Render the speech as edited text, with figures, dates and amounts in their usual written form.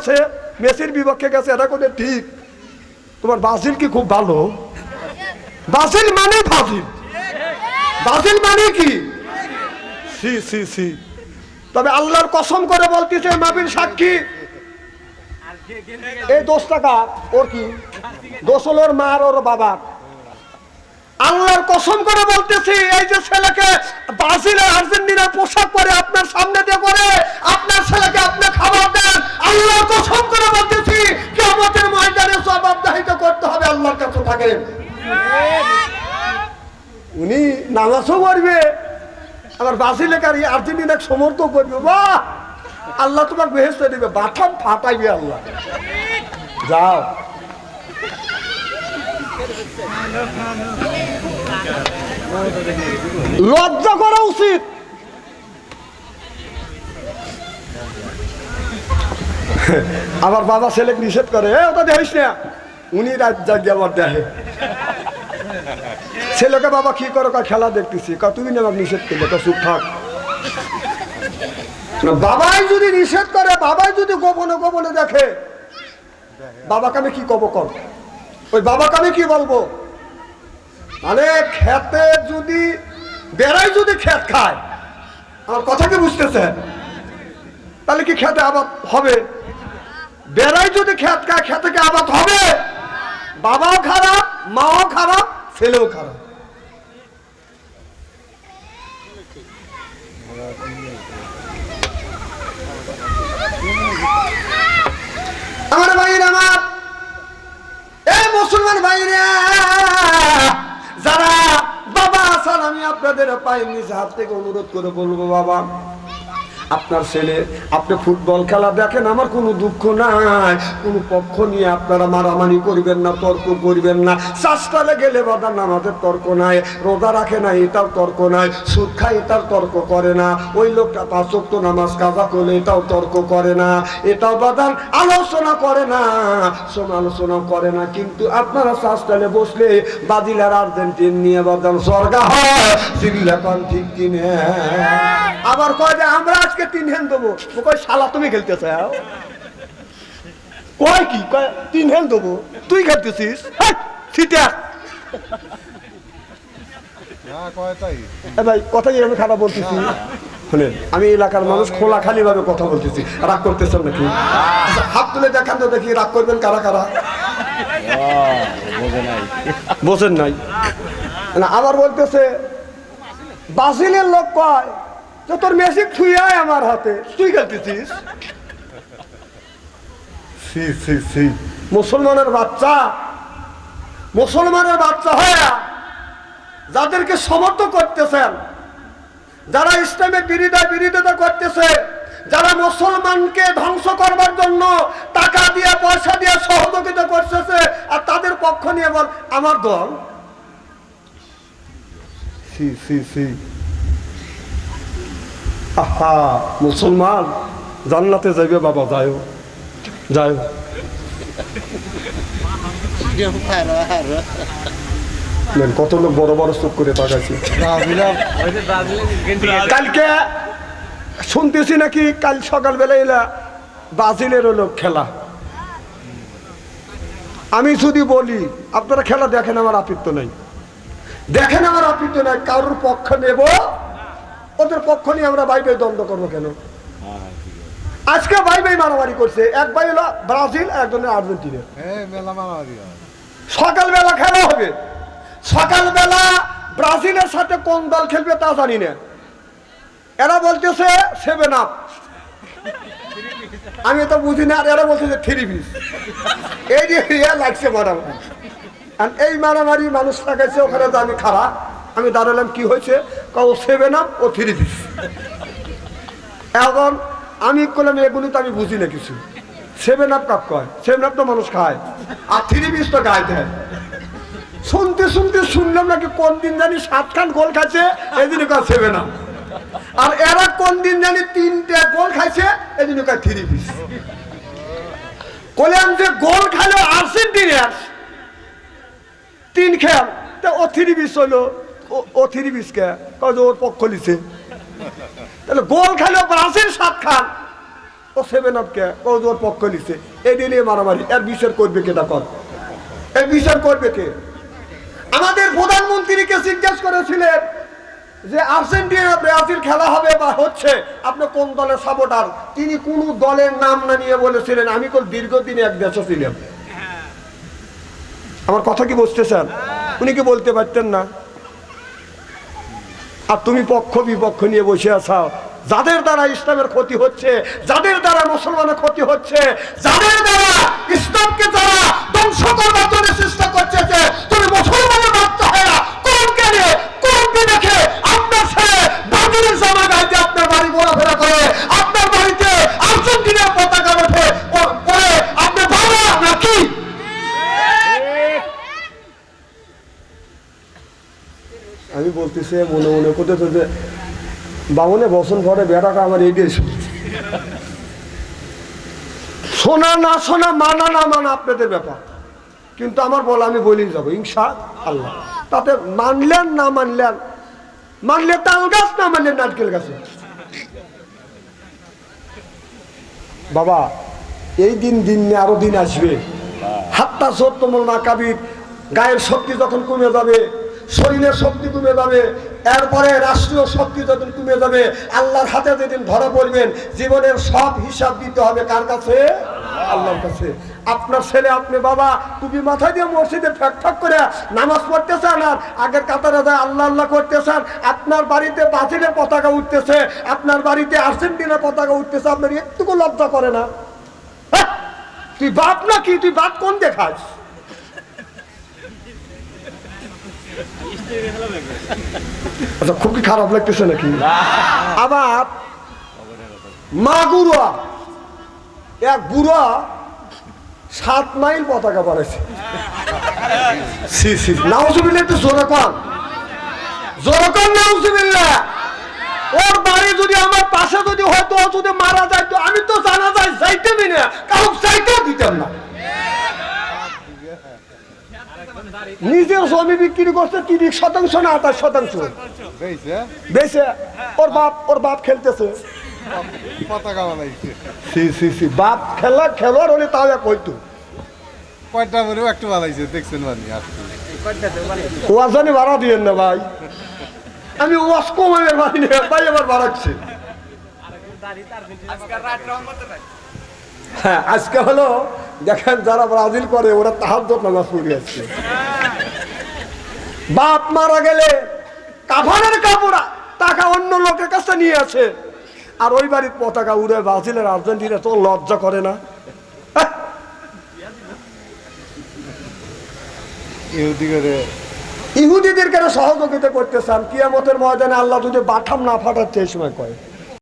গেছে, মেসির বিপক্ষে গেছে, এটা কোথায় ঠিক? তোমার ব্রাজিল কি খুব ভালো? ব্রাজিল মানে ফাজিল, ব্রাজিল মানে কি? সি সি সি। তবে আল্লাহর কসম করে বলতেছে, মাবিল সাক্ষী, এই 10 টাকা ওর কি দোষ হলো? ওর মা আর ওর বাবা। আল্লাহর কসম করে বলতেছি, এই যে ছেলেকে ব্রাজিল আর আর্জেন্টিনার পোশাক পরে আপনার সামনে দিয়ে করে আপনার ছেলেকে আপনি খাবার দেন, আল্লাহর কসম করে বলতেছি কিয়ামতের ময়দানে জবাবদিহিত করতে হবে আল্লাহর কাছে। থাকেন উনি নামাজও পড়বে, আবার ব্রাজিলকে আর আর্জেন্টিনাকে সমর্থন করবে। বাহ, আল্লাহ তোমাকে বেহেশতে দিবে, বাথম ফাটাইবে আল্লাহ। যাও, লজ্জা করা উচিত। আবার বাবা ছেলেকে নিষেধ করে, ওটা দেখিস না, উনি রাত জাগিয়ে আবার দেখে। ছেলেকে বাবা কি করো? খেলা দেখতেছি। তুমি না আমাকে নিষেধ করলে, চুপ থাক। বাবাই যদি নিষেধ করে, বাবাই যদি গোপনে গোপনে দেখে, বাবাকে আমি কি কব? কর, ওই বাবাকে আমি কি বলবো? মানে খেতে যদি বেড়াই যদি খেত খায়, আমার কথা কি বুঝতেছেন? তাহলে কি খেতে আবাদ হবে? বেড়াই যদি খেত খায়, খেতে কি আবাদ হবে? বাবাও খারাপ, মাও খারাপ, ছেলেও খারাপ। আমার ভাইরা, আমার এই মুসলমান ভাইরা যারা বাবা আছেন, আমি আপনাদের পায়ের নিচে হাত থেকে অনুরোধ করে বলবো, বাবা আপনার ছেলে, আপনি ফুটবল খেলা দেখেন, আমার কোনো দুঃখ নাই, কোনো পক্ষ নিয়ে আপনারা মারামারি করবেন না, তর্ক করবেন না। চাষটালে গেলে বাদার নামাজের তর্ক নাই, রোজা রাখে না এটাও তর্ক নাই, সুদ খায় এটাও তর্ক করে না, ওই লোকটা 5 ওয়াক্ত নামাজ কাজা করলে এটাও তর্ক করে না, এটাও বাদার আলোচনা করে না, সমালোচনা করে না। কিন্তু আপনারা চাষটালে বসলে ব্রাজিল আর আর্জেন্টিন নিয়ে বাদাম স্বর্গা হয়, চিল্লাকন ঠিক কিনে। আবার কয় যে আমরা আজকে 3 হ্যান্ড দেবো। কয় শালা তুমি খেলতে চাও? কয় কি? কয় 3 হ্যান্ড দেবো, তুই খেলতেছিস? ভাই কথা কি আমি খারাপ বলতেছি? শুনেন, আমি এলাকার মানুষ, খোলা খালি ভাবে কথা বলতেছি, রাগ করতেছেন নাকি? হাত তুলে দেখান তো দেখি, রাগ করবেন কারা কারা? বোঝেন নাই না? আবার বলতেছে ব্রাজিলের লোক কয় যে তোর মেসি থুইয়াই আমার হাতে, তুই খেলতেছিস? মুসলমানের বাচ্চা, মুসলমানের বাচ্চা হয়ে যাদেরকে সমর্থন করতেছেন, যারা ইসলামের বিরোধিতা করতেছে, যারা মুসলমানকে ধ্বংস করবার জন্য টাকা দিয়ে পয়সা দিয়ে সহযোগিতা করতেছে, আর তাদের পক্ষ নিয়ে বল আমার দল। আহা, মুসলমান জান্নাতে যাইবে বাবা, যাই যাই। কত লোক বড় বড় চোখ করে তাকাইছে। কালকে শুনতেছি নাকি কাল সকালবেলা এলা ব্রাজিলের লোক খেলা। আমি যদি বলি আপনারা খেলা দেখেন, আমার আপত্তি নাই, দেখেন আমার আপত্তি নাই, কারোর পক্ষ নেব, ওদের পক্ষ নিয়ে আমরা ভাই ভাই দ্বন্দ্ব করবো কেন? আজকে ভাই ভাই মারামারি করছে, এক ভাই হলো ব্রাজিল, একজনের আর্জেন্টিনা। সকালবেলা খেলা হবে, সকালবেলা ব্রাজিলের সাথে কোন দল খেলবে তা জানি না, এরা বলতেছে 7 আপ, আমি তো বুঝি না, আর এরা বলতেছে 3 পিস। এই যে লাগছে মারামারি, এই মারামারি মানুষ লাগাইছে ওখানে, তো আমি খারাপ, আমি দাঁড়ালাম, কি হয়েছে? 7 আপ ও 3 পিস। এখন আমি বললাম এগুলি তো আমি বুঝি না কিছু, 7 আপ কাপ কয়? 7 আপ তো মানুষ খায়, আর 3 পিস তো গায়ে দেয়। শুনতে শুনতে শুনলাম নাকি কোন দিন জানি 7 খান গোল খাইছে, এই জন্য কয় 7 আপ, আর এরা কোন দিন জানি 3টে গোল খাইছে, এই জন্য কয় 3 পিস। বললাম যে গোল খাইলো আর্জেন্টিনার 3 খেল, তা ও 3 পিস হইলো, ও 3 পিস কে ওর পক্ষ লিছে। তাহলে গোল খাইলো ব্রাজিল 7 খান, ও 7 আপ কে ও ওর পক্ষ নিচ্ছে, এই দিলে মারামারি। এর বিচার করবে কে? কর, এর বিচার করবে কে? আমাদের প্রধানমন্ত্রীকে জিজ্ঞেস করেছিলেন যে আর্জেন্টিনা ব্রাজিল খেলা হবে বা হচ্ছে, আপনি কোন দলের সাপোর্টার? তিনি কোন দলের নাম না নিয়ে বলেছিলেন আমি কোন দীর্ঘদিন এক দেশে ছিলাম। আমার কথা কি বুঝতেছেন? উনি কি বলতে পারতেন না? আর তুমি পক্ষ বিপক্ষ নিয়ে বসে আছো। যাদের দ্বারা ইসলামের ক্ষতি হচ্ছে, যাদের দ্বারা মুসলমানের ক্ষতি হচ্ছে, যাদের দ্বারা ইসলামকে যারা ধ্বংস করবার জন্য চেষ্টা করছে, তুমি মুসলমানের বাচ্চা হয়ে কোন কেনে কোন দেখে আপনার ছেলে ব্রাজিলের জামা গায়ে আপনার বাড়ি ঘোরাফেরা করে, আপনার বাড়িতে আর্জেন্টিনার পতাকা ওঠে পরে আপনার বাবা নাকি? আমি বলতেছি মনে মনে করতে যে বামনে বসন ভরে বেড়াটা আমার এগিয়ে শোনা না শোনা, মানা না মানা আপনাদের ব্যাপার, কিন্তু আমার বলা আমি বলেই যাবো ইনশাআল্লাহ। তাতে মানলেন না মানলেন, মানলে তাল গাছ, না মানলে নারকেল গাছে। বাবা এই দিন দিন নিয়ে আরো দিন আসবে। হাত্তা সত্যমল না কাবির, গায়ের শক্তি যখন কমে যাবে, শরীরের শক্তি কমে যাবে, এরপরে রাষ্ট্রীয় শক্তি যখন কমে যাবে, আল্লাহর হাতে যেদিন ধরা পড়বেন, জীবনের সব হিসাব দিতে হবে কার কাছে? আল্লাহর কাছে। আপনার ছেলে, আপনি বাবা টুপি মাথায় দিয়ে মসজিদে ফ্যাক ফ্যাক করে নামাজ পড়তেছেন আর আগের কাতারে যায় আল্লাহ আল্লাহ করতেছেন, আপনার বাড়িতে ব্রাজিলের পতাকা উঠতেছে, আপনার বাড়িতে আর্জেন্টিনার পতাকা উঠতেছে, আপনার একটুকু লজ্জা করে না? তুই বাপ নাকি? তুই বাপ কোন দেখাস? আচ্ছা খুব কি খারাপ লাগতেছে নাকি? আবার মা গুরুয়া এক বুড়া 7 মাইল পতাকা বাড়াইছে। নাউজুবিল্লাহ, একটু জোরে কর, জোরে কর নাউজুবিল্লাহ। ওর বাড়ি যদি আমার পাশে যদি হয়তো ও যদি মারা যায় তো আমি তো জানা যায় যাইতেমই না, কারণ যাইতেও দিতাম না। নিজের জমি বিক্রি করছে 30% না 28% বেশি। ওর বাপ খেলতেছে পতাকা বানাইছে। বাপ খেলা খেলোয়াড় হলে তাও এক হইতো। কয়টা মরেও একটু বানাইছে দেখছেন মানে ওয়াজ জানি ভাড়া দিয়েন না ভাই, আমি ওয়াজ কমাইলে পারি না ভাই, আবার বাড়াচ্ছে। হ্যাঁ আজকে হলো দেখেন যারা ব্রাজিল করে ওরা তাহাজ্জুদ নামাজ পড়ে আসছে। বাপ মারা গেলে কাফনের কাপড় টাকা অন্য লোকের কাছে নিয়ে আছে, আর ওই বাড়ির পতাকা উড়ে ব্রাজিলের আর্জেন্টিনা, তো লজ্জা করে না? ইহুদিদের কেন সহযোগিতা করতে চান? কিয়ামতের ময়দানে আল্লাহ যদি বাঠাম না ফাটাচ্ছে এই সময় কয়